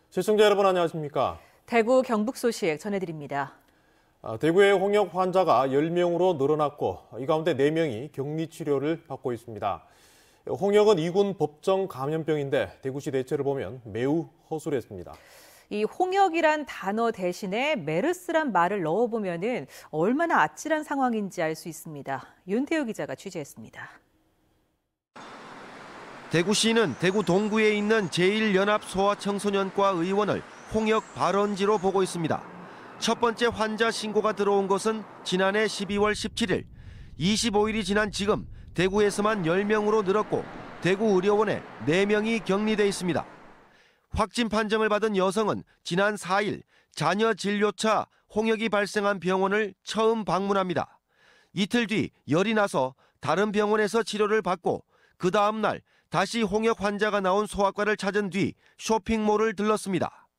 시청자 여러분 안녕하십니까? 대구 경북 소식 전해드립니다. 대구의 홍역 환자가 10명으로 늘어났고 이 가운데 4명이 격리 치료를 받고 있습니다. 홍역은 2군 법정 감염병인데 대구시 대처를 보면 매우 허술했습니다. 이 홍역이란 단어 대신에 메르스란 말을 넣어보면 얼마나 아찔한 상황인지 알 수 있습니다. 윤태우 기자가 취재했습니다. 대구시는 대구 동구에 있는 제1연합소아청소년과 의원을 홍역 발원지로 보고 있습니다. 첫 번째 환자 신고가 들어온 것은 지난해 12월 17일. 25일이 지난 지금 대구에서만 10명으로 늘었고 대구의료원에 4명이 격리돼 있습니다. 확진 판정을 받은 여성은 지난 4일 자녀 진료차 홍역이 발생한 병원을 처음 방문합니다. 이틀 뒤 열이 나서 다른 병원에서 치료를 받고 그 다음 날 다시 홍역 환자가 나온 소아과를 찾은 뒤 쇼핑몰을 들렀습니다.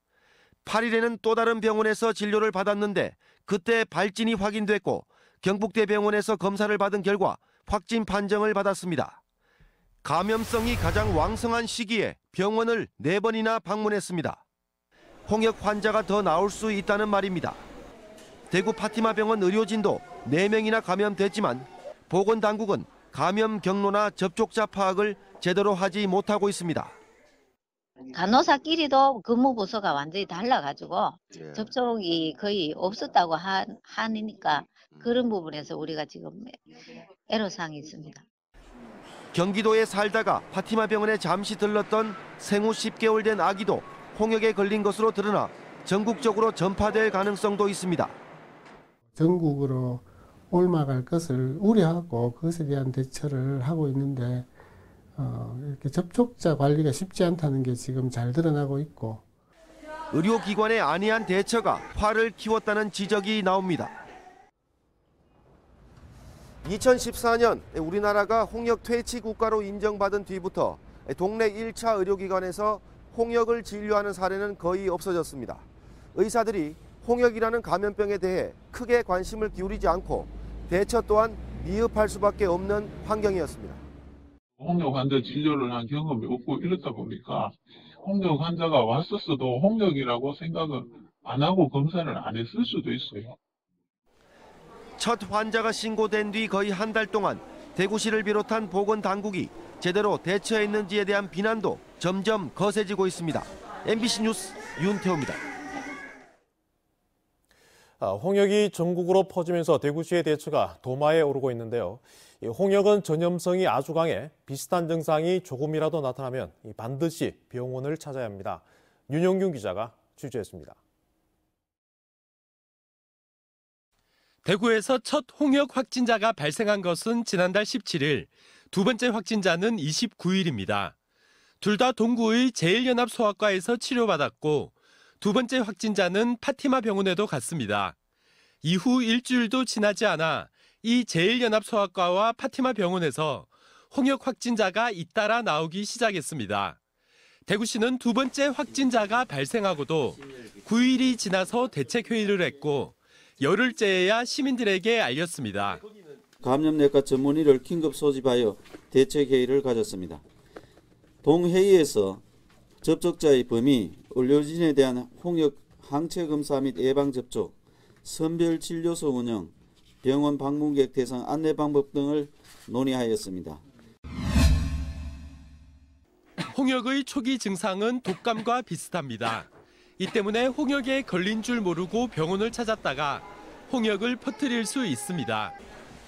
8일에는 또 다른 병원에서 진료를 받았는데 그때 발진이 확인됐고 경북대병원에서 검사를 받은 결과 확진 판정을 받았습니다. 감염성이 가장 왕성한 시기에 병원을 4번이나 방문했습니다. 홍역 환자가 더 나올 수 있다는 말입니다. 대구 파티마병원 의료진도 4명이나 감염됐지만 보건당국은 감염 경로나 접촉자 파악을 제대로 하지 못하고 있습니다. 간호사끼리도 근무 부서가 완전히 달라가지고 접촉이 거의 없었다고 하니까 그런 부분에서 우리가 지금 애로사항이 있습니다. 경기도에 살다가 파티마 병원에 잠시 들렀던 생후 10개월 된 아기도 홍역에 걸린 것으로 드러나 전국적으로 전파될 가능성도 있습니다. 전국으로 옮아갈 것을 우려하고 그것에 대한 대처를 하고 있는데 이렇게 접촉자 관리가 쉽지 않다는 게 지금 잘 드러나고 있고 의료기관의 안이한 대처가 화를 키웠다는 지적이 나옵니다. 2014년 우리나라가 홍역 퇴치 국가로 인정받은 뒤부터 동네 1차 의료기관에서 홍역을 진료하는 사례는 거의 없어졌습니다. 의사들이 홍역이라는 감염병에 대해 크게 관심을 기울이지 않고 대처 또한 미흡할 수밖에 없는 환경이었습니다. 홍역 환자 진료를 한 경험이 없고 이렇다 보니까 홍역 환자가 왔었어도 홍역이라고 생각을 안 하고 검사를 안 했을 수도 있어요. 첫 환자가 신고된 뒤 거의 한 달 동안 대구시를 비롯한 보건당국이 제대로 대처했는지에 대한 비난도 점점 거세지고 있습니다. MBC 뉴스 윤태호입니다. 홍역이 전국으로 퍼지면서 대구시의 대처가 도마에 오르고 있는데요. 홍역은 전염성이 아주 강해 비슷한 증상이 조금이라도 나타나면 반드시 병원을 찾아야 합니다. 윤영균 기자가 취재했습니다. 대구에서 첫 홍역 확진자가 발생한 것은 지난달 17일, 두 번째 확진자는 29일입니다. 둘 다 동구의 제1연합소아과에서 치료받았고 두 번째 확진자는 파티마 병원에도 갔습니다. 이후 일주일도 지나지 않아 이 제1연합소아과와 파티마 병원에서 홍역 확진자가 잇따라 나오기 시작했습니다. 대구시는 두 번째 확진자가 발생하고도 9일이 지나서 대책회의를 했고 열흘째에야 시민들에게 알렸습니다. 감염내과 전문의를 긴급 소집하여 대책회의를 가졌습니다. 동회의에서 접촉자의 범위, 의료진에 대한 홍역 항체 검사 및 예방접촉, 선별 진료소 운영, 병원 방문객 대상 안내 방법 등을 논의하였습니다. 홍역의 초기 증상은 독감과 비슷합니다. 이 때문에 홍역에 걸린 줄 모르고 병원을 찾았다가 홍역을 퍼뜨릴 수 있습니다.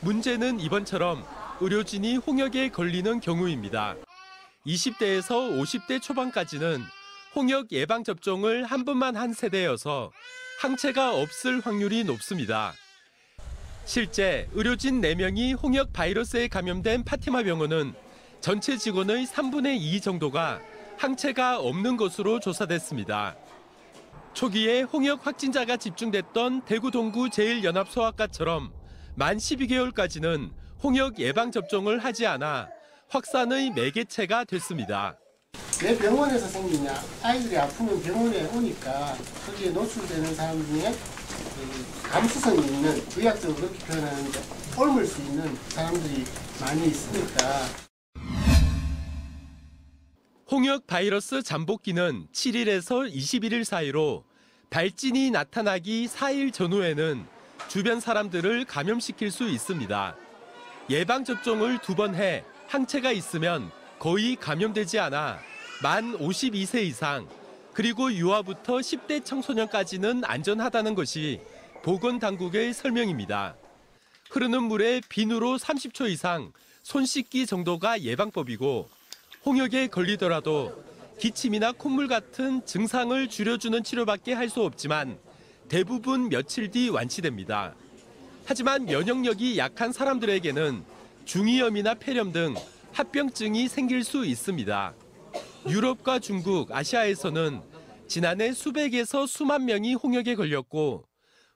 문제는 이번처럼 의료진이 홍역에 걸리는 경우입니다. 20대에서 50대 초반까지는 홍역 예방접종을 한 번만 한 세대여서 항체가 없을 확률이 높습니다. 실제 의료진 4명이 홍역 바이러스에 감염된 파티마 병원은 전체 직원의 3분의 2 정도가 항체가 없는 것으로 조사됐습니다. 초기에 홍역 확진자가 집중됐던 대구 동구 제1연합소아과처럼 만 12개월까지는 홍역 예방접종을 하지 않아 확산의 매개체가 됐습니다. 왜 병원에서 생기냐? 아이들이 아프면 병원에 오니까 거기에 노출되는 사람 중에 감수성이 있는, 의학적으로 그렇게 표현하는데 옮을 수 있는 사람들이 많이 있으니까. 홍역 바이러스 잠복기는 7일에서 21일 사이로 발진이 나타나기 4일 전후에는 주변 사람들을 감염시킬 수 있습니다. 예방접종을 2번 해 항체가 있으면 거의 감염되지 않아 만 52세 이상 그리고 유아부터 10대 청소년까지는 안전하다는 것이 보건당국의 설명입니다. 흐르는 물에 비누로 30초 이상 손 씻기 정도가 예방법이고 홍역에 걸리더라도 기침이나 콧물 같은 증상을 줄여주는 치료밖에 할 수 없지만 대부분 며칠 뒤 완치됩니다. 하지만 면역력이 약한 사람들에게는 중이염이나 폐렴 등 합병증이 생길 수 있습니다. 유럽과 중국, 아시아에서는 지난해 수백에서 수만 명이 홍역에 걸렸고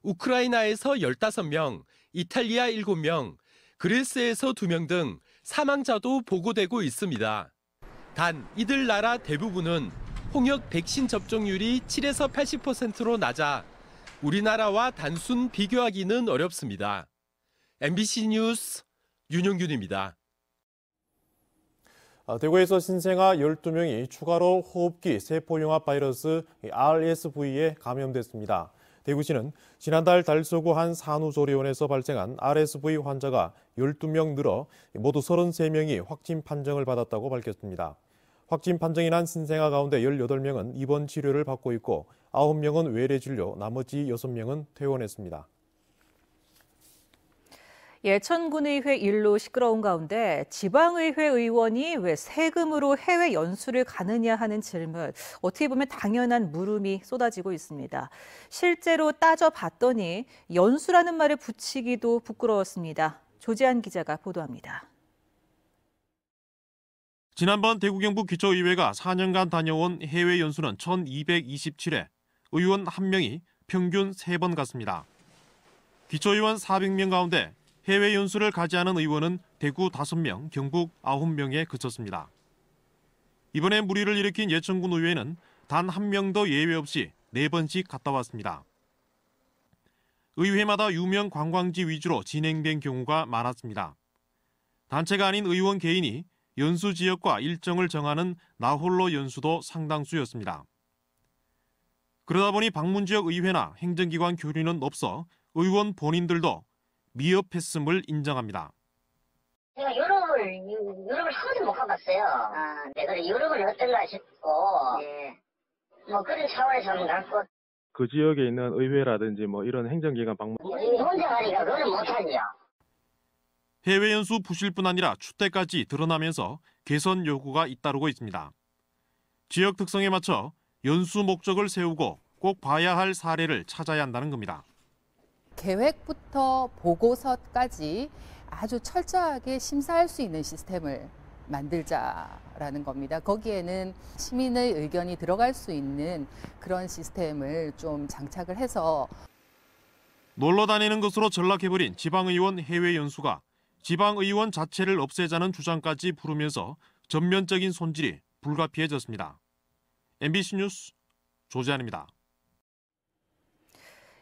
우크라이나에서 15명, 이탈리아 7명, 그리스에서 2명 등 사망자도 보고되고 있습니다. 단 이들 나라 대부분은 홍역 백신 접종률이 7에서 80%로 낮아 우리나라와 단순 비교하기는 어렵습니다. MBC 뉴스 윤용균입니다. 대구에서 신생아 12명이 추가로 호흡기 세포융합 바이러스 RSV에 감염됐습니다. 대구시는 지난달 달서구 한 산후조리원에서 발생한 RSV 환자가 12명 늘어 모두 33명이 확진 판정을 받았다고 밝혔습니다. 확진 판정이 난 신생아 가운데 18명은 입원 치료를 받고 있고 9명은 외래 진료, 나머지 6명은 퇴원했습니다. 예천군의회 일로 시끄러운 가운데 지방의회 의원이 왜 세금으로 해외 연수를 가느냐 하는 질문, 어떻게 보면 당연한 물음이 쏟아지고 있습니다. 실제로 따져봤더니 연수라는 말을 붙이기도 부끄러웠습니다. 조지한 기자가 보도합니다. 지난번 대구 경북 기초의회가 4년간 다녀온 해외 연수는 1227회, 의원 1명이 평균 3번 갔습니다. 기초의원 400명 가운데 해외 연수를 가지 않은 의원은 대구 5명, 경북 9명에 그쳤습니다. 이번에 물의를 일으킨 예천군 의회는 단 1명도 예외 없이 4번씩 갔다 왔습니다. 의회마다 유명 관광지 위주로 진행된 경우가 많았습니다. 단체가 아닌 의원 개인이 연수 지역과 일정을 정하는 나홀로 연수도 상당수였습니다. 그러다 보니 방문 지역 의회나 행정기관 교류는 없어 의원 본인들도 미흡했음을 인정합니다. 제가 유럽을 한 번도 못 가봤어요. 네, 그래 유럽은 어떤가 싶고, 뭐 그런 차원에서 갔고. 그 지역에 있는 의회라든지 뭐 이런 행정기관 방문. 혼자 가니까 그거는 못하죠. 해외 연수 부실뿐 아니라 추태까지 드러나면서 개선 요구가 잇따르고 있습니다. 지역 특성에 맞춰 연수 목적을 세우고 꼭 봐야 할 사례를 찾아야 한다는 겁니다. 계획부터 보고서까지 아주 철저하게 심사할 수 있는 시스템을 만들자라는 겁니다. 거기에는 시민의 의견이 들어갈 수 있는 그런 시스템을 좀 장착을 해서 놀러 다니는 것으로 전락해버린 지방의원 해외 연수가 지방의원 자체를 없애자는 주장까지 부르면서 전면적인 손질이 불가피해졌습니다. MBC 뉴스 조지한입니다.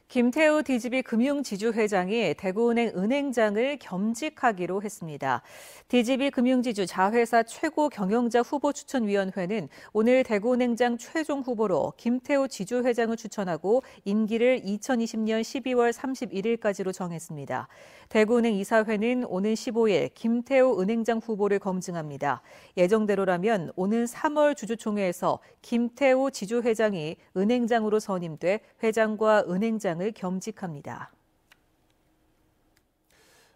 김태우 DGB 금융지주회장이 대구은행 은행장을 겸직하기로 했습니다. DGB 금융지주 자회사 최고 경영자 후보 추천위원회는 오늘 대구은행장 최종 후보로 김태우 지주회장을 추천하고 임기를 2020년 12월 31일까지로 정했습니다. 대구은행 이사회는 오는 15일 김태우 은행장 후보를 검증합니다. 예정대로라면 오는 3월 주주총회에서 김태우 지주회장이 은행장으로 선임돼 회장과 은행장을 겸직합니다.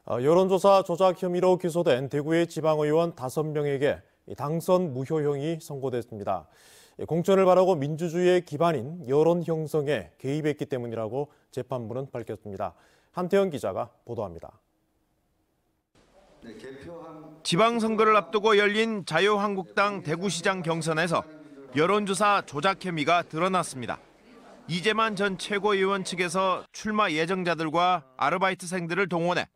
여론조사 조작 혐의로 기소된 대구의 지방의원 5명에게 당선 무효형이 선고됐습니다. 공천을 바라고 민주주의의 기반인 여론 형성에 개입했기 때문이라고 재판부는 밝혔습니다. 한태영 기자가 보도합니다. 지방선거를 앞두고 열린 자유한국당 대구시장 경선에서 여론조사 조작 혐의가 드러났습니다. 이재만 전 최고위원 측에서 출마 예정자들과 아르바이트생들을 동원해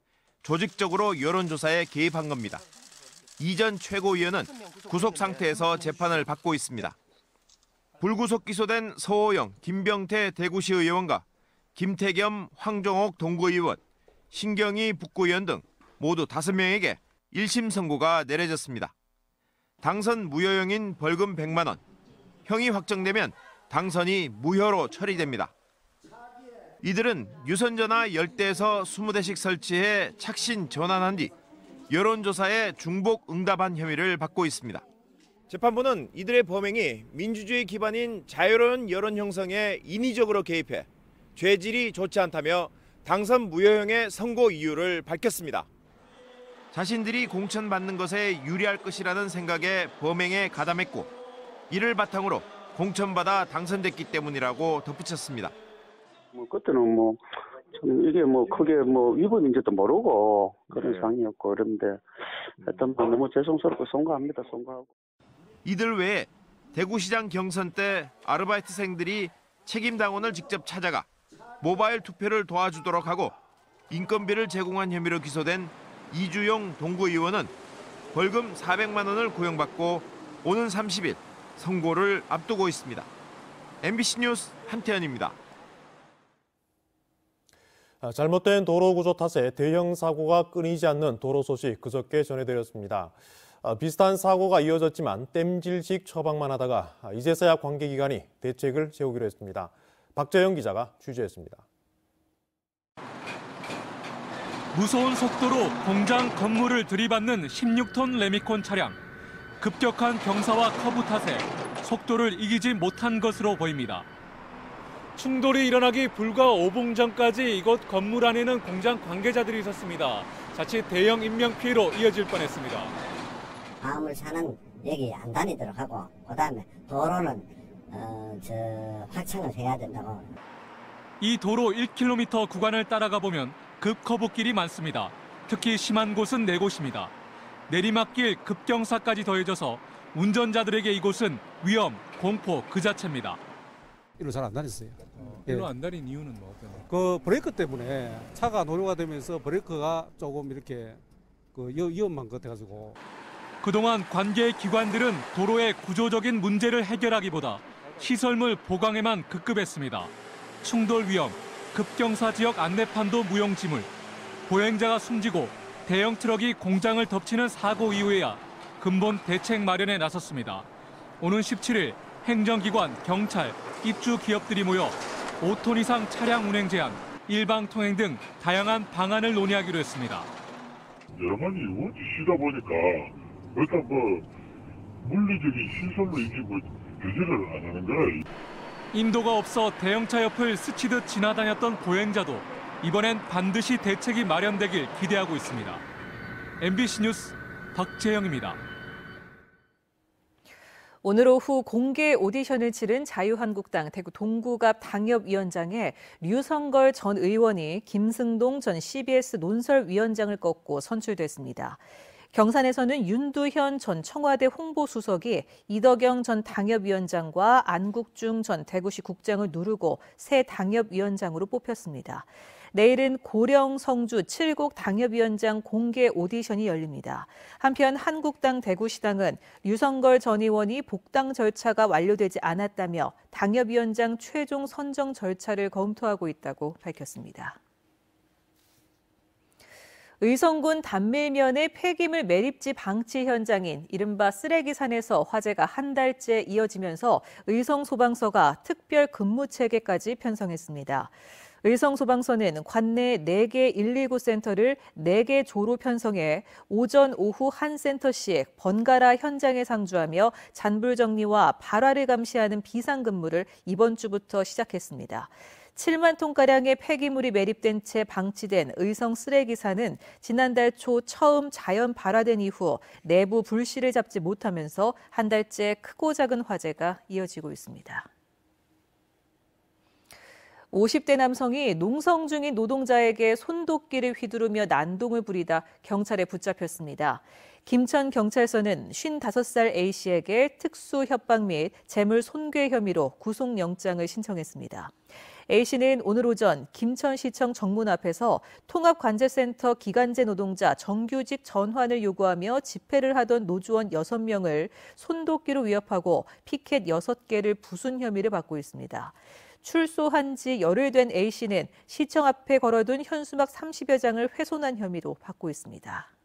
조직적으로 여론조사에 개입한 겁니다. 이 전 최고위원은 구속 상태에서 재판을 받고 있습니다. 불구속 기소된 서호영, 김병태 대구시 의원과 김태겸, 황정옥 동구의원, 신경희 북구의원 등 모두 5명에게 1심 선고가 내려졌습니다. 당선 무효형인 벌금 100만 원, 형이 확정되면 당선이 무효로 처리됩니다. 이들은 유선전화 10대에서 20대씩 설치해 착신 전환한 뒤 여론조사에 중복 응답한 혐의를 받고 있습니다. 재판부는 이들의 범행이 민주주의 기반인 자유로운 여론 형성에 인위적으로 개입해 죄질이 좋지 않다며 당선 무효형의 선고 이유를 밝혔습니다. 자신들이 공천받는 것에 유리할 것이라는 생각에 범행에 가담했고 이를 바탕으로 공천받아 당선됐기 때문이라고 덧붙였습니다. 그때는 참 이게 크게 위법인지도 모르고 그런 상황이었고 그런데 하여튼 너무 죄송스럽고 송구합니다. 송구하고. 이들 외에 대구시장 경선 때 아르바이트생들이 책임당원을 직접 찾아가 모바일 투표를 도와주도록 하고 인건비를 제공한 혐의로 기소된 이주용 동구의원은 벌금 400만 원을 구형받고 오는 30일 선고를 앞두고 있습니다. MBC 뉴스 한태현입니다. 잘못된 도로 구조 탓에 대형 사고가 끊이지 않는 도로 소식 그저께 전해드렸습니다. 비슷한 사고가 이어졌지만 땜질식 처방만 하다가 이제서야 관계기관이 대책을 세우기로 했습니다. 박재영 기자가 취재했습니다. 무서운 속도로 공장 건물을 들이받는 16톤 레미콘 차량. 급격한 경사와 커브 탓에 속도를 이기지 못한 것으로 보입니다. 충돌이 일어나기 불과 5분 전까지 이곳 건물 안에는 공장 관계자들이 있었습니다. 자칫 대형 인명 피해로 이어질 뻔했습니다. 화물차는 여기 안 다니도록 하고 그다음에 도로는 확창을 해야 된다고. 이 도로 1km 구간을 따라가 보면 급커브길이 많습니다. 특히 심한 곳은 4곳입니다. 내리막길 급경사까지 더해져서 운전자들에게 이곳은 위험, 공포 그 자체입니다. 일로 잘 안 다녔어요. 일로 안 다닌 이유는 뭐 때문에? 그 브레이크 때문에 차가 노류가 되면서 브레이크가 조금 이렇게 위험한 것 같아가지고. 그동안 관계 기관들은 도로의 구조적인 문제를 해결하기보다 시설물 보강에만 급급했습니다. 충돌 위험, 급경사 지역 안내판도 무용지물, 보행자가 숨지고 대형 트럭이 공장을 덮치는 사고 이후에야 근본 대책 마련에 나섰습니다. 오는 17일 행정기관, 경찰, 입주 기업들이 모여 5톤 이상 차량 운행 제한, 일방 통행 등 다양한 방안을 논의하기로 했습니다. 여러 가지 원칙 시다 보니까 일단 물리적인 시설로 이게 규제를 안 하는 거야. 인도가 없어 대형차 옆을 스치듯 지나다녔던 보행자도 이번엔 반드시 대책이 마련되길 기대하고 있습니다. MBC 뉴스 박재영입니다. 오늘 오후 공개 오디션을 치른 자유한국당 대구 동구갑 당협위원장에 류성걸 전 의원이 김승동 전 CBS 논설위원장을 꺾고 선출됐습니다. 경산에서는 윤두현 전 청와대 홍보수석이 이덕영 전 당협위원장과 안국중 전 대구시 국장을 누르고 새 당협위원장으로 뽑혔습니다. 내일은 고령 성주 7곡 당협위원장 공개 오디션이 열립니다. 한편 한국당 대구시당은 류성걸 전 의원이 복당 절차가 완료되지 않았다며 당협위원장 최종 선정 절차를 검토하고 있다고 밝혔습니다. 의성군 단밀면의 폐기물 매립지 방치 현장인 이른바 쓰레기산에서 화재가 한 달째 이어지면서 의성소방서가 특별 근무 체계까지 편성했습니다. 의성소방서는 관내 4개 119 센터를 4개 조로 편성해 오전, 오후 한 센터씩 번갈아 현장에 상주하며 잔불 정리와 발화를 감시하는 비상근무를 이번 주부터 시작했습니다. 7만 톤가량의 폐기물이 매립된 채 방치된 의성 쓰레기산은 지난달 초 처음 자연 발화된 이후 내부 불씨를 잡지 못하면서 한 달째 크고 작은 화재가 이어지고 있습니다. 50대 남성이 농성 중인 노동자에게 손도끼를 휘두르며 난동을 부리다 경찰에 붙잡혔습니다. 김천경찰서는 55살 A씨에게 특수 협박 및 재물 손괴 혐의로 구속영장을 신청했습니다. A씨는 오늘 오전 김천시청 정문 앞에서 통합관제센터 기간제 노동자 정규직 전환을 요구하며 집회를 하던 노조원 6명을 손도끼로 위협하고 피켓 6개를 부순 혐의를 받고 있습니다. 출소한 지 열흘 된 A씨는 시청 앞에 걸어둔 현수막 30여 장을 훼손한 혐의로 받고 있습니다.